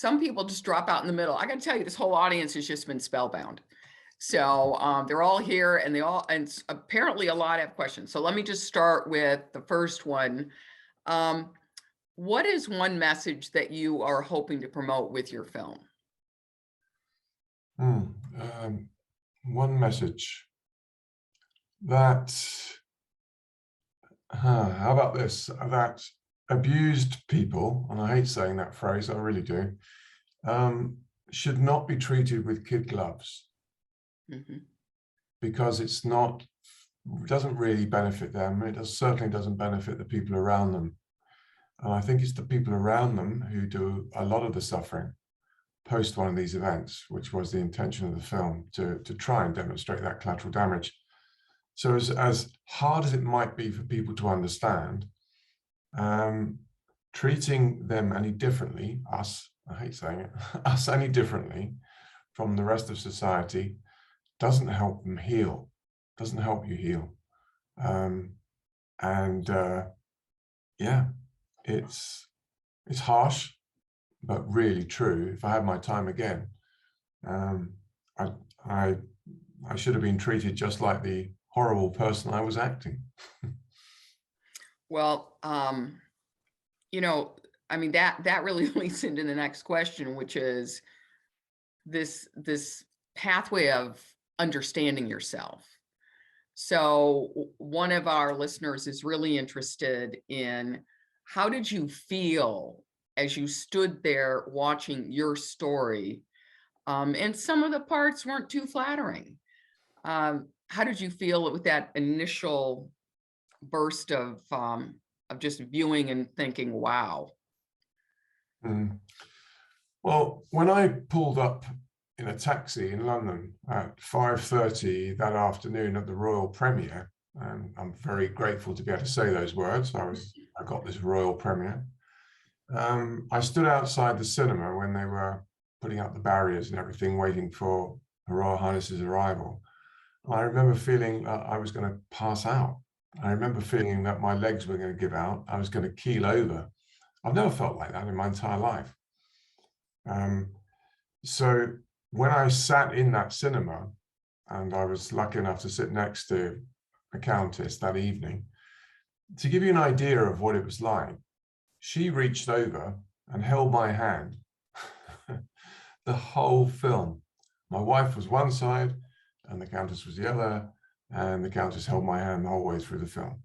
some people just drop out in the middle. I got to tell you, this whole audience has just been spellbound. So they're all here, and apparently a lot have questions. So let me just start with the first one. What is one message that you are hoping to promote with your film? One message that, how about this, that abused people, and I hate saying that phrase, I really do, should not be treated with kid gloves. Because it doesn't really benefit them. It certainly doesn't benefit the people around them. And I think it's the people around them who do a lot of the suffering post one of these events, which was the intention of the film, to try and demonstrate that collateral damage. So as hard as it might be for people to understand, treating them any differently, us, I hate saying it, us any differently from the rest of society doesn't help them heal, doesn't help you heal. Yeah, it's harsh, but really true. If I had my time again, I should have been treated just like the horrible person I was acting. Well, you know, I mean, that really leads into the next question, which is this pathway of understanding yourself. So one of our listeners is really interested in, how did you feel as you stood there watching your story? And some of the parts weren't too flattering. How did you feel with that initial burst of just viewing and thinking, wow? Well, when I pulled up in a taxi in London at 5:30 that afternoon at the royal premiere, and I'm very grateful to be able to say those words. I got this royal premiere. I stood outside the cinema when they were putting up the barriers and everything, waiting for Her Royal Highness's arrival. I remember feeling I was going to pass out. I remember feeling that my legs were going to give out. I was going to keel over. I've never felt like that in my entire life. So when I sat in that cinema, and I was lucky enough to sit next to a countess that evening, to give you an idea of what it was like, she reached over and held my hand the whole film. My wife was one side and the countess was the other, and the countess held my hand the whole way through the film.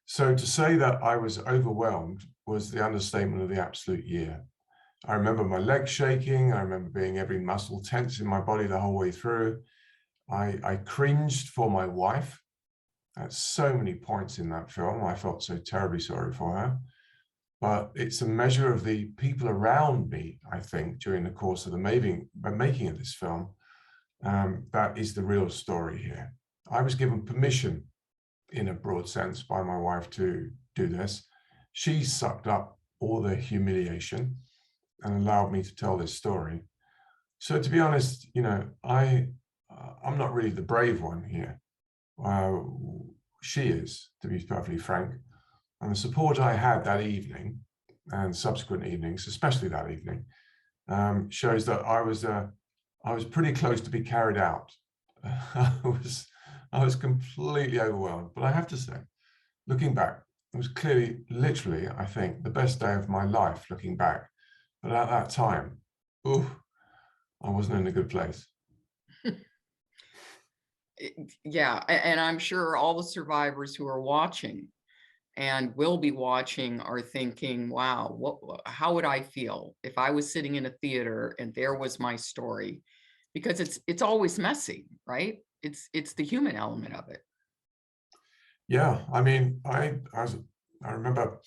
So to say that I was overwhelmed was the understatement of the absolute year. I remember my legs shaking. I remember being every muscle tense in my body the whole way through. I cringed for my wife at so many points in that film. I felt so terribly sorry for her. But it's a measure of the people around me, I think, during the course of the making of this film, that is the real story here. I was given permission, in a broad sense, by my wife to do this. She sucked up all the humiliation and allowed me to tell this story. So to be honest, you know, I'm not really the brave one here. She is, to be perfectly frank. And the support I had that evening and subsequent evenings, especially that evening, shows that I was pretty close to be carried out. I was completely overwhelmed. But I have to say, looking back, it was clearly, literally, I think, the best day of my life looking back. But at that time, I wasn't in a good place. Yeah, and I'm sure all the survivors who are watching and will be watching are thinking, wow, how would I feel if I was sitting in a theater and there was my story? Because it's always messy, right? It's the human element of it. Yeah, I mean, I remember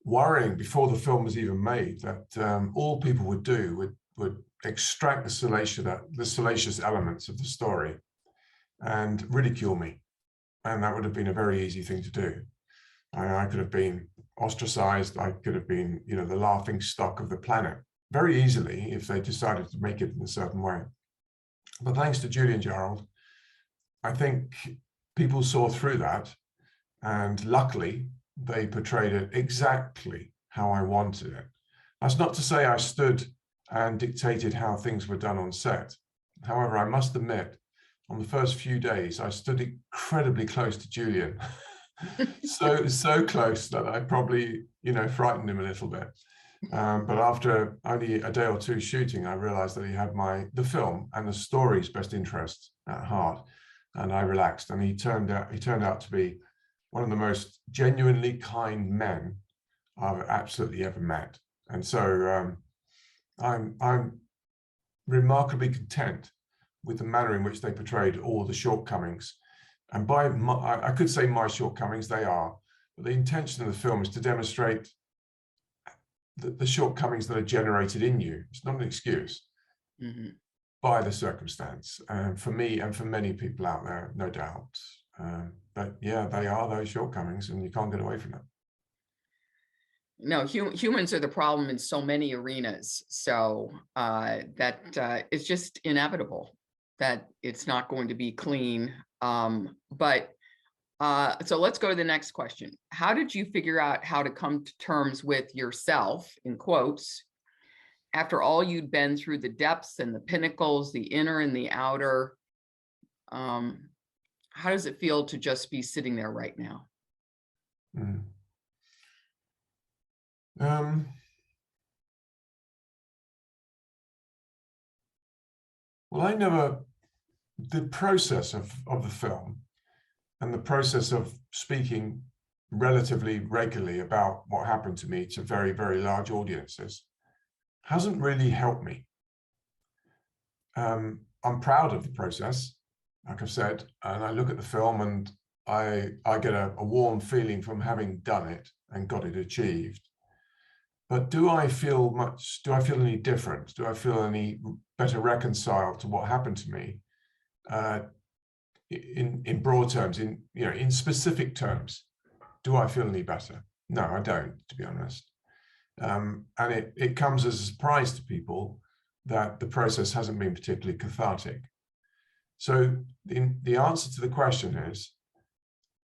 worrying before the film was even made that all people would do would extract the salacious elements of the story and ridicule me, and that would have been a very easy thing to do. I could have been ostracized. I could have been, you know, the laughing stock of the planet very easily if they decided to make it in a certain way. But thanks to Julie and Gerald, I think people saw through that, and luckily they portrayed it exactly how I wanted it. That's not to say I stood and dictated how things were done on set. However, I must admit, on the first few days, I stood incredibly close to Julian. so close that I probably, frightened him a little bit. But after only a day or two shooting, I realized that he had the film and the story's best interest at heart. And I relaxed, and he turned out to be one of the most genuinely kind men I've absolutely ever met. And so I'm remarkably content with the manner in which they portrayed all the shortcomings. And I could say my shortcomings, they are, but the intention of the film is to demonstrate the shortcomings that are generated in you. It's not an excuse by the circumstance. For me and for many people out there, no doubt. But yeah, they are those shortcomings, and you can't get away from them. No, humans are the problem in so many arenas. So that it's just inevitable that it's not going to be clean. So let's go to the next question. How did you figure out how to come to terms with yourself, in quotes, after all you'd been through, the depths and the pinnacles, the inner and the outer? How does it feel to just be sitting there right now? Well, the process of the film and the process of speaking relatively regularly about what happened to me to very, very large audiences hasn't really helped me. I'm proud of the process, like I've said, and I look at the film and I get a warm feeling from having done it and got it achieved. But do I feel any different? Do I feel any better reconciled to what happened to me? In broad terms, in specific terms, do I feel any better? No, I don't, to be honest. And it comes as a surprise to people that the process hasn't been particularly cathartic. So the answer to the question is,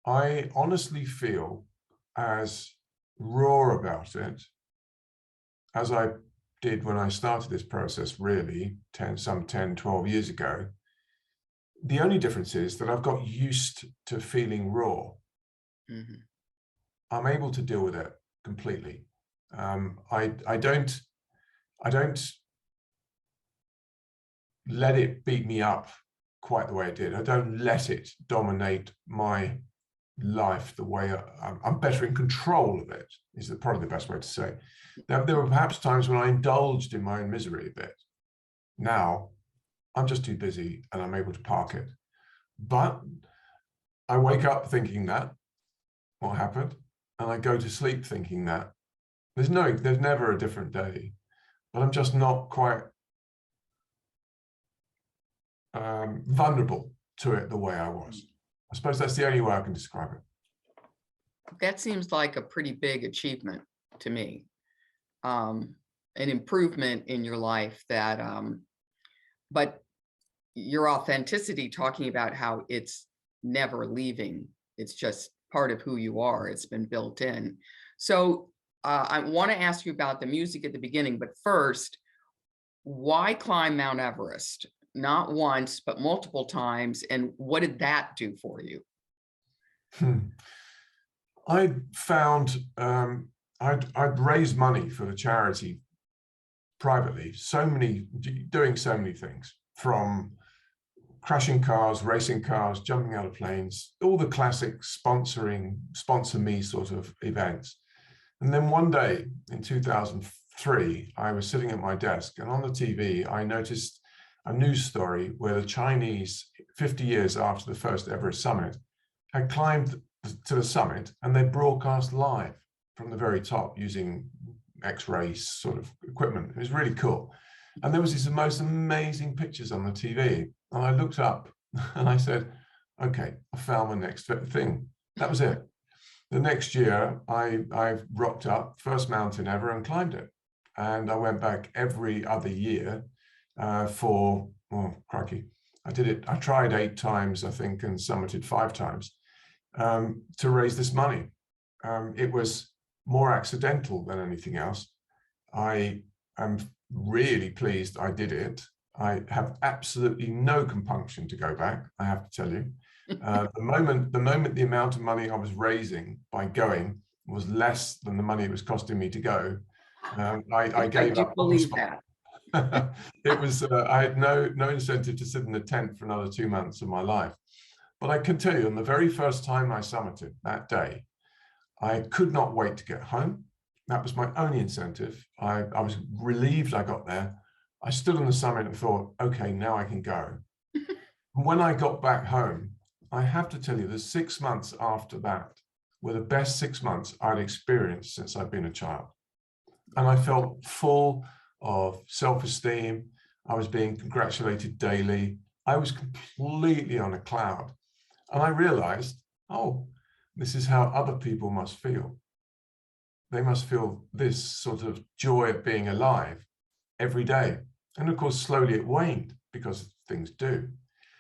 I honestly feel as raw about it as I did when I started this process, really, 10, 12 years ago. The only difference is that I've got used to feeling raw. I'm able to deal with it completely. I don't let it beat me up quite the way it did. I don't let it dominate my life the way I'm better in control of it, is probably the best way to say. There were perhaps times when I indulged in my own misery a bit. Now, I'm just too busy and I'm able to park it. But I wake up thinking that, what happened? And I go to sleep thinking that. There's never a different day, but I'm just not quite vulnerable to it the way I was. I suppose that's the only way I can describe it. That seems like a pretty big achievement to me. An improvement in your life that, but your authenticity, talking about how it's never leaving, it's just part of who you are, it's been built in. So I want to ask you about the music at the beginning, but first, why climb Mount Everest? Not once, but multiple times. And what did that do for you? I found I'd raised money for the charity privately, doing so many things, from crashing cars, racing cars, jumping out of planes, all the classic sponsor me sort of events. And then one day in 2003, I was sitting at my desk, and on the TV, I noticed a news story where the Chinese, 50 years after the first Everest summit, had climbed to the summit, and they broadcast live from the very top using X-ray sort of equipment. It was really cool. And there was these most amazing pictures on the TV. And I looked up and I said, okay, I found my next thing. That was it. The next year, I rocked up, first mountain ever, and climbed it. And I went back every other year for, oh, crikey. I tried 8 times, I think, and summited 5 times to raise this money. It was more accidental than anything else. I am really pleased I did it. I have absolutely no compunction to go back, I have to tell you. The moment the amount of money I was raising by going was less than the money it was costing me to go, I I gave do up on the believe spot. that. It was I had no incentive to sit in a tent for another 2 months of my life. But I can tell you, on the very first time I summited that day, I could not wait to get home. That was my only incentive. I was relieved I got there. I stood on the summit and thought, okay, now I can go. When I got back home, I have to tell you, the 6 months after that were the best 6 months I'd experienced since I've been a child. And I felt full of self-esteem. I was being congratulated daily. I was completely on a cloud. And I realized, oh, this is how other people must feel. They must feel this sort of joy of being alive every day. And of course, slowly it waned, because things do.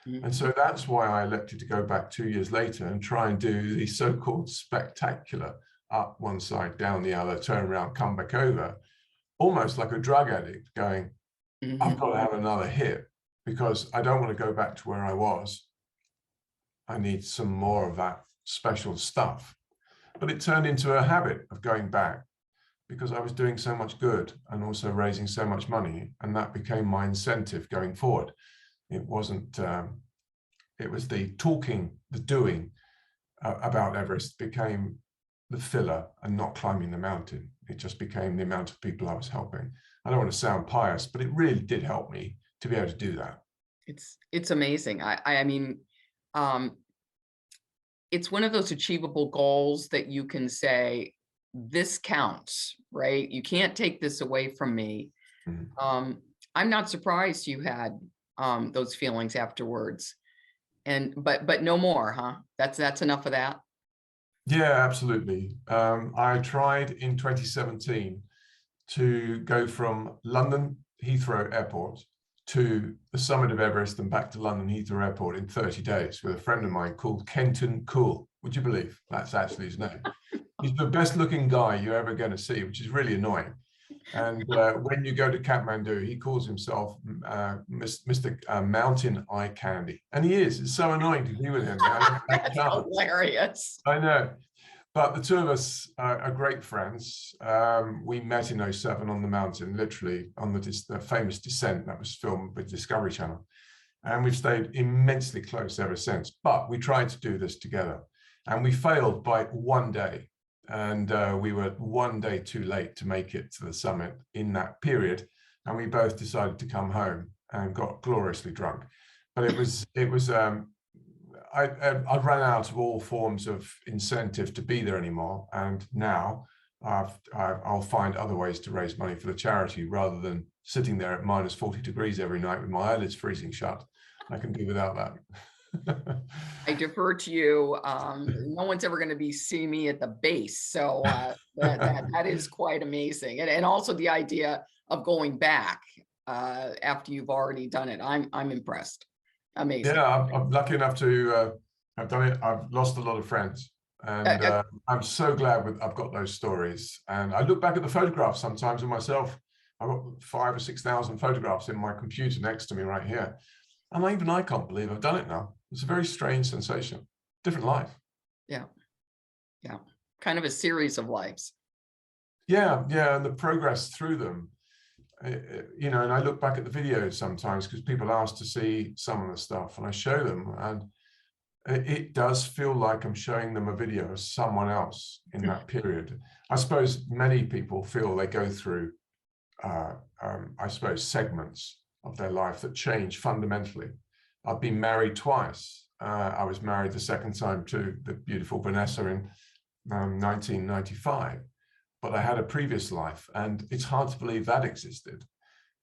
And so that's why I elected to go back 2 years later and try and do the so-called spectacular, up one side, down the other, turn around, come back over, almost like a drug addict going, I've got to have another hit, because I don't want to go back to where I was. I need some more of that special stuff. But it turned into a habit of going back, because I was doing so much good and also raising so much money, and that became my incentive going forward. It wasn't, it was the talking, the doing about Everest became the filler, and not climbing the mountain. It just became the amount of people I was helping. I don't want to sound pious, but it really did help me to be able to do that. It's amazing. I mean, it's one of those achievable goals that you can say, this counts, right? You can't take this away from me. I'm not surprised you had those feelings afterwards. But no more, huh? That's enough of that. Yeah, absolutely. I tried in 2017 to go from London Heathrow Airport to the summit of Everest and back to London Heathrow Airport in 30 days with a friend of mine called Kenton Cool. Would you believe that's actually his name? He's the best looking guy you're ever going to see, which is really annoying. And when you go to Kathmandu, he calls himself Mr. Mountain Eye Candy. And he is. It's so annoying to be with him. That's hilarious. I know. But the two of us are great friends. We met in 2007 on the mountain, literally on the famous descent that was filmed with Discovery Channel. And we've stayed immensely close ever since. But we tried to do this together. And we failed by 1 day. And we were 1 day too late to make it to the summit in that period. And we both decided to come home and got gloriously drunk. But I ran out of all forms of incentive to be there anymore. And now I'll find other ways to raise money for the charity, rather than sitting there at -40 degrees every night with my eyelids freezing shut. I can do without that. I defer to you. No one's ever going to be seeing me at the base. So that is quite amazing. And also the idea of going back after you've already done it. I'm impressed. Amazing. Yeah, I'm lucky enough to have done it. I've lost a lot of friends, and I'm so glad I've got those stories. And I look back at the photographs sometimes of myself. I've got 5,000 or 6,000 photographs in my computer next to me right here. And even I can't believe I've done it now. It's a very strange sensation, different life. Yeah. Yeah. Kind of a series of lives. Yeah. Yeah. And the progress through them, you know, and I look back at the videos sometimes because people ask to see some of the stuff, and I show them, and it does feel like I'm showing them a video of someone else in that period. I suppose many people feel they go through, I suppose, segments of their life that change fundamentally. I've been married twice. I was married the second time to the beautiful Vanessa in 1995, but I had a previous life, and it's hard to believe that existed.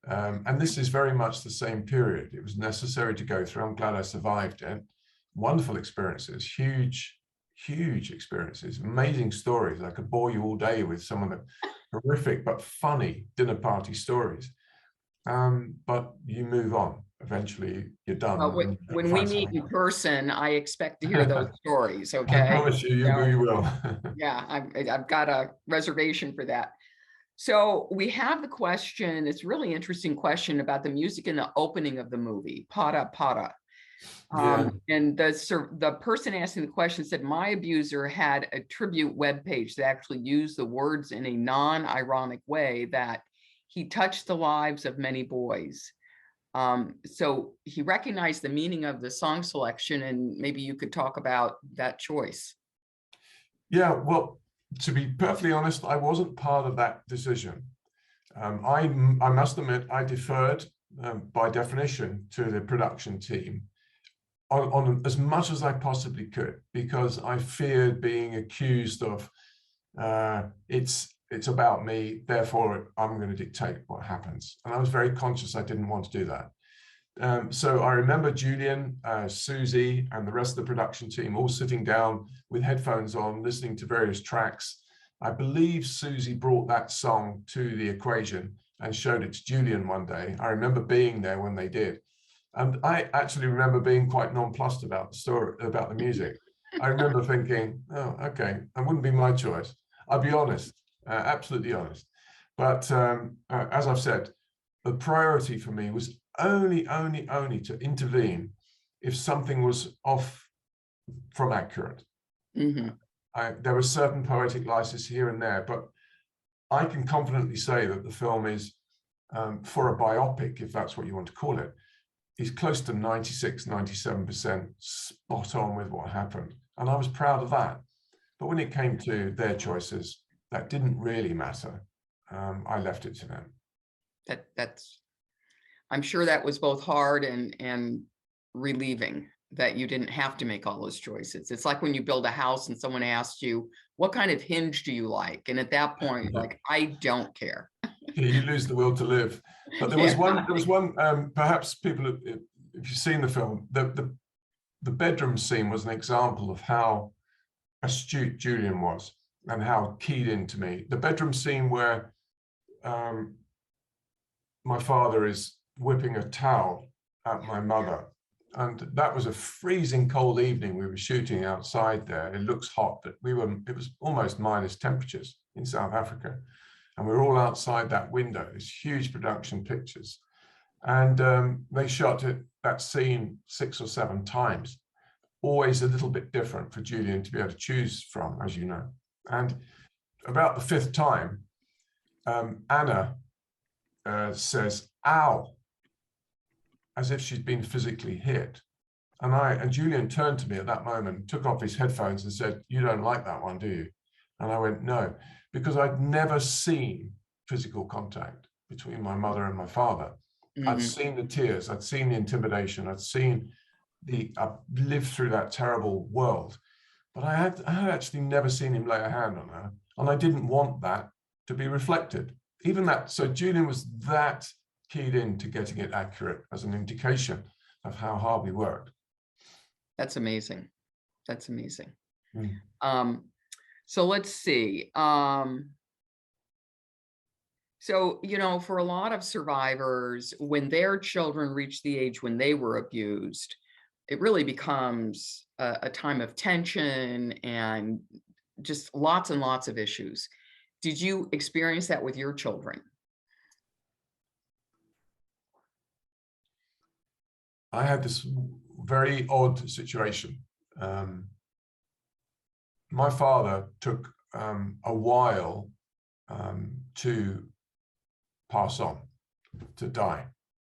And this is very much the same period. It was necessary to go through. I'm glad I survived it. Wonderful experiences, huge experiences, amazing stories. I could bore you all day with some of the horrific but funny dinner party stories. But you move on. Eventually, you're done. Well, when we meet in person, I expect to hear those stories. Okay. I promise you, you will. Yeah, I've got a reservation for that. So we have the question, it's a really interesting question about the music in the opening of the movie, Para Para. Yeah. And the person asking the question said, my abuser had a tribute webpage that actually used the words in a non-ironic way, that he touched the lives of many boys. So he recognized the meaning of the song selection, and maybe you could talk about that choice. Yeah, well, to be perfectly honest, I wasn't part of that decision. I must admit, I deferred by definition to the production team on as much as I possibly could, because I feared being accused of it's about me, therefore I'm going to dictate what happens. And I was very conscious I didn't want to do that. So I remember Julian, Susie, and the rest of the production team all sitting down with headphones on, listening to various tracks. I believe Susie brought that song to the equation and showed it to Julian one day. I remember being there when they did. And I actually remember being quite nonplussed about the story, about the music. I remember thinking, oh, okay, that wouldn't be my choice. I'll be honest, absolutely honest. But as I've said, the priority for me was only to intervene if something was off from accurate. Mm-hmm. There was certain poetic license here and there, but I can confidently say that the film is, for a biopic, if that's what you want to call it, is close to 96, 97% spot on with what happened. And I was proud of that. But when it came to their choices, that didn't really matter. I left it to them. That's, I'm sure that was both hard and relieving that you didn't have to make all those choices. It's like when you build a house and someone asks you, what kind of hinge do you like? And at that point, like, I don't care. You lose the will to live. But there was one, perhaps people, if you've seen the film, the bedroom scene was an example of how astute Julian was and how keyed into me. The bedroom scene where my father is whipping a towel at my mother. And that was a freezing cold evening. We were shooting outside there. It looks hot, but it was almost minus temperatures in South Africa. And we were all outside that window, these huge production pictures. And they shot that scene 6 or 7 times, always a little bit different for Julian to be able to choose from, as you know. And about the 5th time, Anna says, ow, as if she'd been physically hit. And Julian turned to me at that moment, took off his headphones and said, you don't like that one, do you? And I went, no, because I'd never seen physical contact between my mother and my father. Mm-hmm. I'd seen the tears, I'd seen the intimidation, I'd lived through that terrible world, but I had actually never seen him lay a hand on her, and I didn't want that to be reflected. Even that, so Julian was that keyed in to getting it accurate as an indication of how hard we worked. That's amazing. That's amazing. Mm. So let's see. So, you know, for a lot of survivors, when their children reach the age when they were abused, it really becomes a time of tension and just lots and lots of issues. Did you experience that with your children? I had this very odd situation. My father took a while to pass on, to die.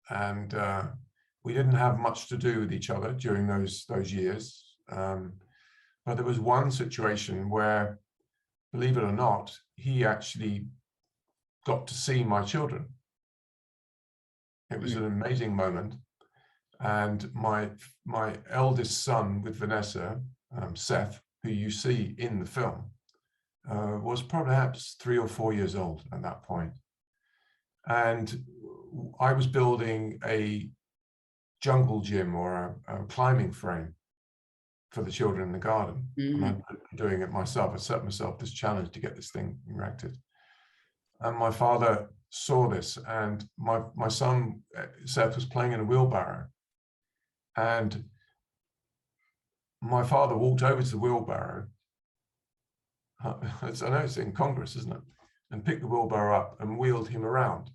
And we didn't have much to do with each other during those years. But there was one situation where, believe it or not, he actually got to see my children. It was an amazing moment. And my eldest son with Vanessa, Seth, who you see in the film, was perhaps 3 or 4 years old at that point. And I was building a jungle gym or a climbing frame for the children in the garden. Mm-hmm. And I'm doing it myself. I set myself this challenge to get this thing erected. And my father saw this, and my son, Seth, was playing in a wheelbarrow. And my father walked over to the wheelbarrow. I know it's in Congress, isn't it? and picked the wheelbarrow up and wheeled him around.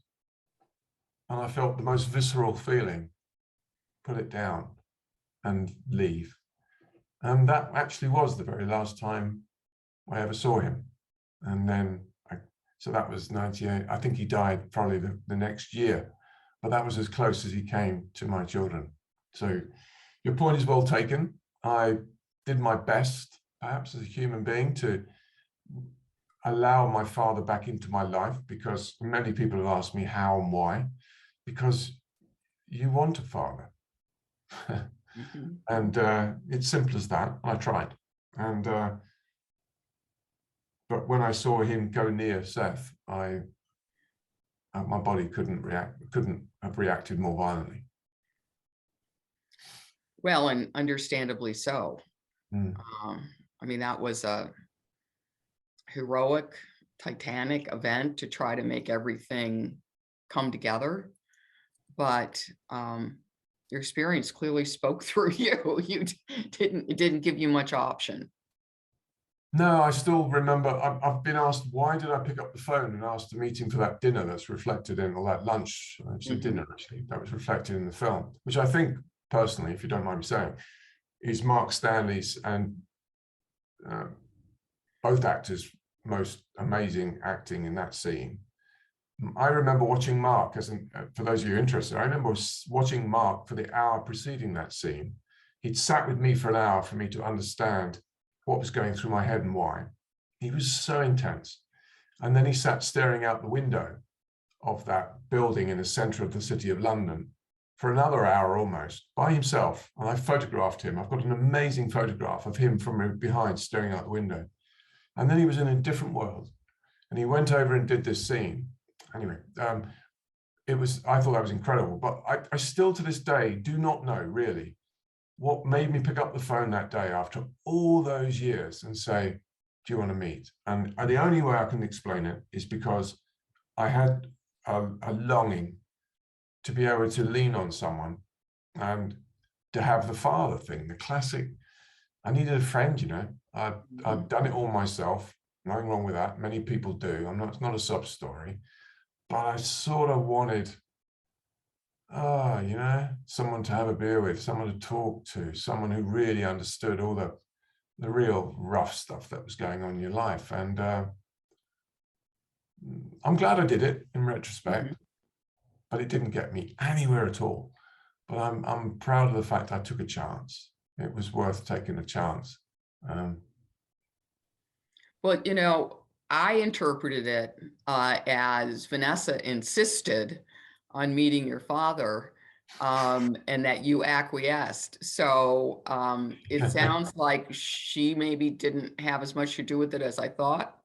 And I felt the most visceral feeling, put it down and leave. And that actually was the very last time I ever saw him. And then, so that was 98. I think he died probably the next year, but that was as close as he came to my children. So your point is well taken. I did my best, perhaps as a human being, to allow my father back into my life, because many people have asked me how and why. Because you want a father. Mhm. And it's simple as that. I tried. And but when I saw him go near Seth, my body couldn't have reacted more violently. Well, and understandably so. Mm. I mean, that was a heroic, titanic event to try to make everything come together. But your experience clearly spoke through you. It didn't give you much option. No, I still remember, I've been asked, why did I pick up the phone and ask to meet him for that dinner that's reflected in, or that lunch, it's a dinner actually, that was reflected in the film, which I think personally, if you don't mind me saying, is Mark Stanley's and both actors' most amazing acting in that scene. I remember watching Mark, for those of you interested, I remember watching Mark for the hour preceding that scene. He'd sat with me for an hour for me to understand what was going through my head and why. He was so intense. And then he sat staring out the window of that building in the center of the city of London for another hour almost by himself. And I photographed him. I've got an amazing photograph of him from behind staring out the window. And then he was in a different world. And he went over and did this scene. Anyway, I thought that was incredible. But I still to this day do not know really what made me pick up the phone that day after all those years and say, do you want to meet? And the only way I can explain it is because I had a longing to be able to lean on someone and to have the father thing, the classic. I needed a friend, you know. I've done it all myself. Nothing wrong with that. Many people do. It's not a sub story, but I sort of wanted, you know, someone to have a beer with, someone to talk to, someone who really understood all the real rough stuff that was going on in your life. And I'm glad I did it in retrospect, but it didn't get me anywhere at all. But I'm proud of the fact I took a chance. It was worth taking a chance. Well, you know, I interpreted it as Vanessa insisted on meeting your father, and that you acquiesced. So it sounds like she maybe didn't have as much to do with it as I thought.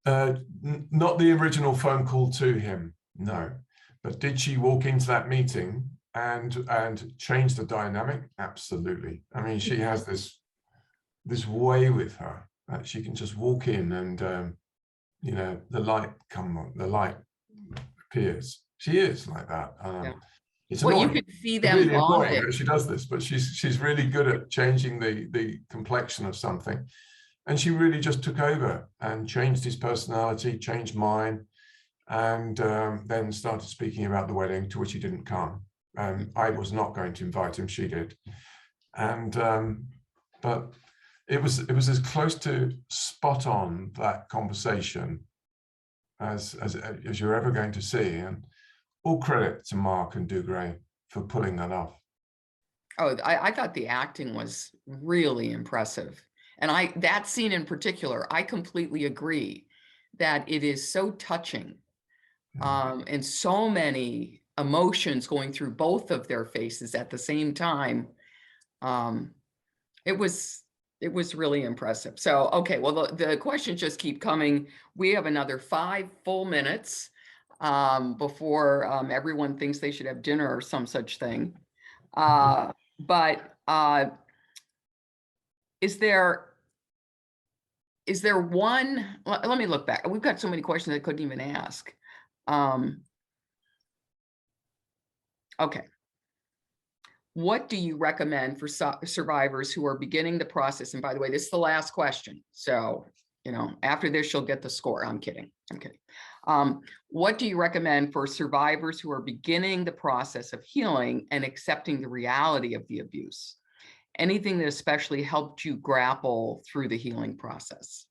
Not the original phone call to him, no. But did she walk into that meeting and change the dynamic? Absolutely. I mean, she has this way with her that she can just walk in and you know, the light appears. She is like that. Yeah. It's Well, you annoying. could see It's them really annoying bonding. that she does this, but she's really good at changing the complexion of something. And she really just took over and changed his personality, changed mine, and then started speaking about the wedding, to which he didn't come. I was not going to invite him, she did. And but it was as close to spot on that conversation as you're ever going to see. And all credit to Mark and Dougray for pulling that off. Oh, I thought the acting was really impressive. And that scene in particular, I completely agree that it is so touching, and so many emotions going through both of their faces at the same time. It was really impressive. So, okay, well, the questions just keep coming. We have another 5 full minutes before everyone thinks they should have dinner or some such thing. But is there one, let me look back. We've got so many questions I couldn't even ask. Okay. What do you recommend for survivors who are beginning the process? And by the way, this is the last question. So You know, after this, she'll get the score. I'm kidding. I'm kidding. What do you recommend for survivors who are beginning the process of healing and accepting the reality of the abuse? Anything that especially helped you grapple through the healing process?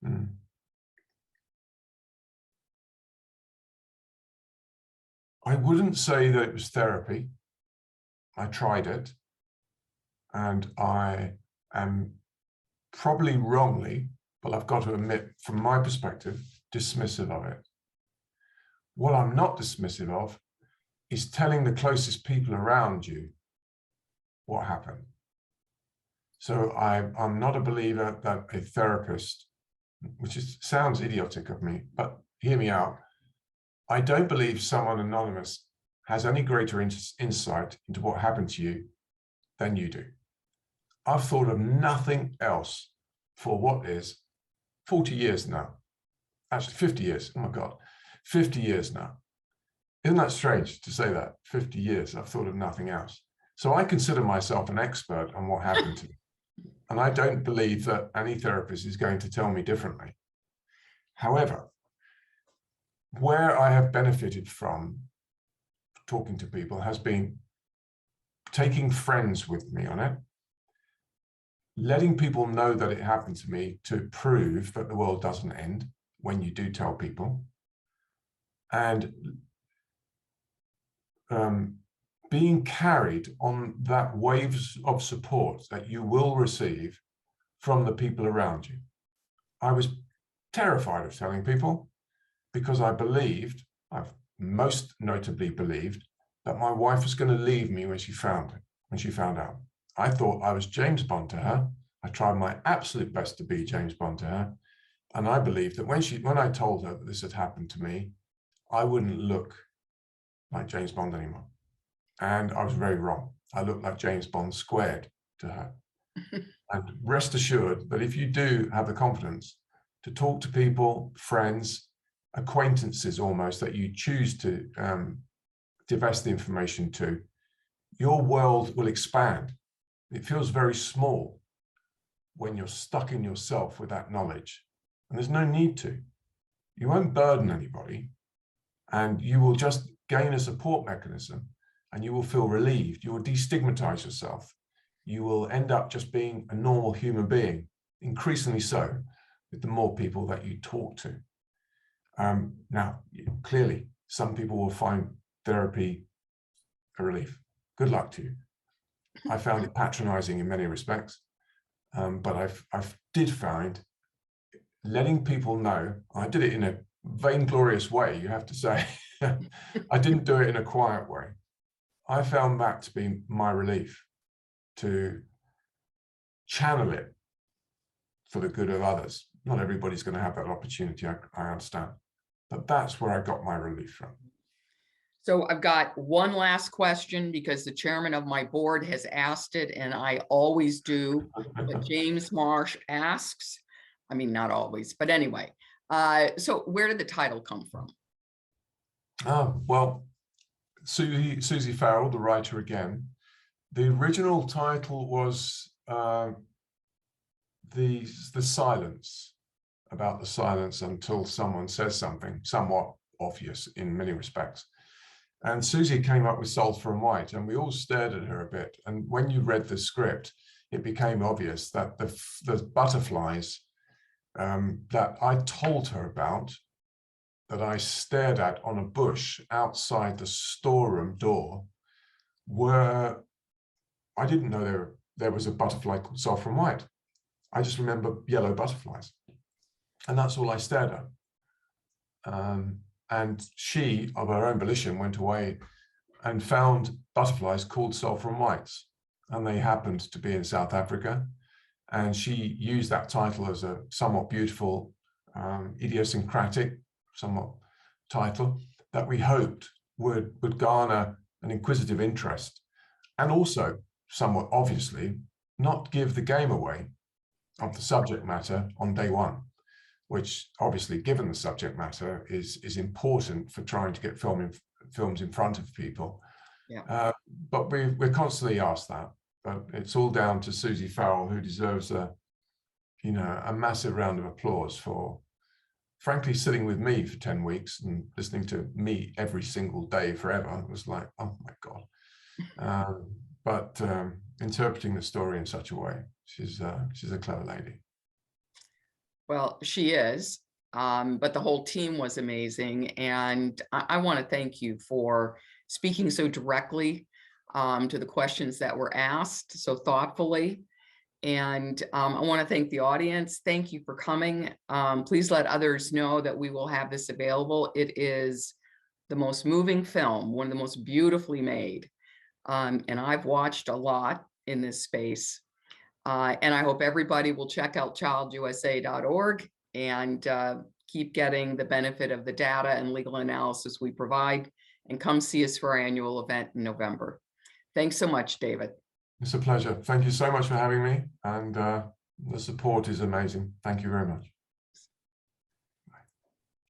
Mm. I wouldn't say that it was therapy. I tried it, and I am probably wrongly, but I've got to admit, from my perspective, dismissive of it. What I'm not dismissive of is telling the closest people around you what happened. So I'm not a believer that a therapist, which sounds idiotic of me, but hear me out. I don't believe someone anonymous has any greater insight into what happened to you than you do. I've thought of nothing else for what is 40 years now. Actually, 50 years. Oh my God, 50 years now. Isn't that strange to say that? 50 years, I've thought of nothing else. So I consider myself an expert on what happened to me. And I don't believe that any therapist is going to tell me differently. However, where I have benefited from talking to people has been taking friends with me on it, letting people know that it happened to me to prove that the world doesn't end when you do tell people, and being carried on that waves of support that you will receive from the people around you. I was terrified of telling people because I believed, I've most notably believed, that my wife was going to leave me when she found out. I thought I was James Bond to her. I tried my absolute best to be James Bond to her. And I believed that when I told her that this had happened to me, I wouldn't look like James Bond anymore. And I was very wrong. I looked like James Bond squared to her. And rest assured that if you do have the confidence to talk to people, friends, acquaintances almost, that you choose to divest the information to, your world will expand. It feels very small when you're stuck in yourself with that knowledge. And there's no need to. You won't burden anybody, and you will just gain a support mechanism, and you will feel relieved. You will destigmatize yourself. You will end up just being a normal human being, increasingly so, with the more people that you talk to. Now, clearly, some people will find therapy a relief. Good luck to you. I found it patronizing in many respects, but I did find letting people know, I did it in a vainglorious way, you have to say. I didn't do it in a quiet way. I found that to be my relief, to channel it for the good of others. Not everybody's going to have that opportunity, I understand. But that's where I got my relief from. So I've got one last question because the chairman of my board has asked it, and I always do what James Marsh asks. I mean, not always, but anyway. So where did the title come from? Well, Susie Farrell, the writer again. The original title was the silence, about the silence until someone says something somewhat obvious in many respects. And Susie came up with Sulphur and White, and we all stared at her a bit. And when you read the script, it became obvious that the butterflies that I told her about, that I stared at on a bush outside the storeroom door, were, I didn't know there was a butterfly called Sulphur and White. I just remember yellow butterflies. And that's all I stared at. And she, of her own volition, went away and found butterflies called Sulphur and Whites. And they happened to be in South Africa. And she used that title as a somewhat beautiful, idiosyncratic, somewhat title that we hoped would garner an inquisitive interest. And also, somewhat obviously, not give the game away of the subject matter on day one, which obviously, given the subject matter, is important for trying to get films in front of people. Yeah. But we're constantly asked that. but it's all down to Susie Farrell, who deserves a massive round of applause for, frankly, sitting with me for 10 weeks and listening to me every single day forever. It was like, oh my God. But interpreting the story in such a way, she's a clever lady. Well, she is, but the whole team was amazing. And I want to thank you for speaking so directly to the questions that were asked so thoughtfully. And I want to thank the audience. Thank you for coming. Please let others know that we will have this available. It is the most moving film, one of the most beautifully made. And I've watched a lot in this space. And I hope everybody will check out childusa.org and keep getting the benefit of the data and legal analysis we provide, and come see us for our annual event in November. Thanks so much, David. It's a pleasure. Thank you so much for having me. And the support is amazing. Thank you very much.